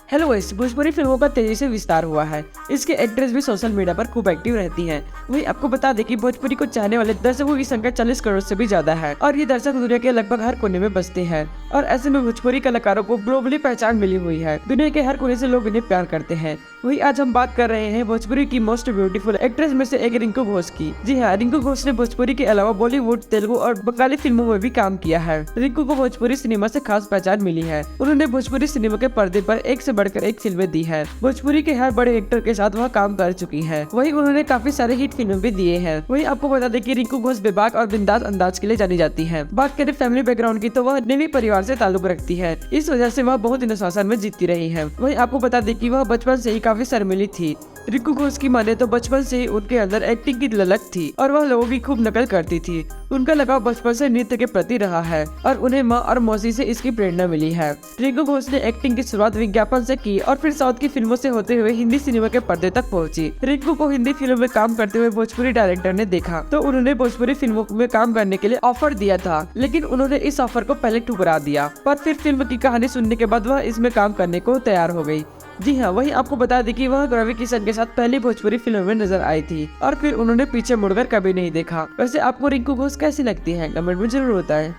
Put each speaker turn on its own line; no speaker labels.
Hello guys, Bhojpuri फिल्मों का तेजी से विस्तार हुआ है। इसके एक्ट्रेस भी सोशल मीडिया पर खूब एक्टिव रहती हैं। वही आपको बता दें कि भोजपुरी को चाहने वाले दर्शकों की संख्या 40 करोड़ से भी ज्यादा है और ये दर्शक दुनिया के लगभग हर कोने में बसते हैं और ऐसे में भोजपुरी कलाकारों को ग्लोबली पहचान मिली हुई है। दुनिया के हर कोने से लोग इन्हें प्यार करते हैं। वही आज हम बात कर रहे हैं भोजपुरी की मोस्ट ब्यूटीफुल एक्ट्रेस में से एक रिंकू घोष की। जी हाँ, रिंकू घोष ने भोजपुरी के अलावा बॉलीवुड, तेलुगु और बंगाली फिल्मों में भी काम किया है। रिंकू को भोजपुरी सिनेमा से खास पहचान मिली है। उन्होंने भोजपुरी सिनेमा के पर्दे पर एक से बढ़कर एक फिल्में दी है। भोजपुरी के हर बड़े एक्टर के साथ वह काम कर चुकी है। वही उन्होंने काफी सारे हिट फिल्में भी दिए हैं। वही आपको बता दें कि रिंकू घोष बेबाक और बिंदास अंदाज के लिए जानी जाती है। बात करें फैमिली बैकग्राउंड की तो वह नेवी परिवार से ताल्लुक रखती है। इस वजह से वह बहुत अनुशासन में जीतती रही है। वही आपको बता दें कि वह बचपन से ही काफी शर्मीली थी। रिंकू घोष की माने तो बचपन से ही उनके अंदर एक्टिंग की ललक थी और वह लोगों की खूब नकल करती थी। उनका लगाव बचपन से नृत्य के प्रति रहा है और उन्हें माँ और मौसी से इसकी प्रेरणा मिली है। रिंकू घोष ने एक्टिंग की शुरुआत विज्ञापन से की और फिर साउथ की फिल्मों से होते हुए हिंदी सिनेमा के पर्दे तक पहुंची। रिंकू को हिंदी फिल्मों में काम करते हुए भोजपुरी डायरेक्टर ने देखा तो उन्होंने भोजपुरी फिल्मों में काम करने के लिए ऑफर दिया था, लेकिन उन्होंने इस ऑफर को पहले ठुकरा दिया। पर फिर फिल्म की कहानी सुनने के बाद वह इसमें काम करने को तैयार हो गई। जी हाँ, वही आपको बता दें कि वह रवि किशन के साथ पहली भोजपुरी फिल्म में नजर आई थी और फिर उन्होंने पीछे मुड़कर कभी नहीं देखा। वैसे आपको रिंकू घोष कैसी लगती है? कमेंट में जरूर बताएं।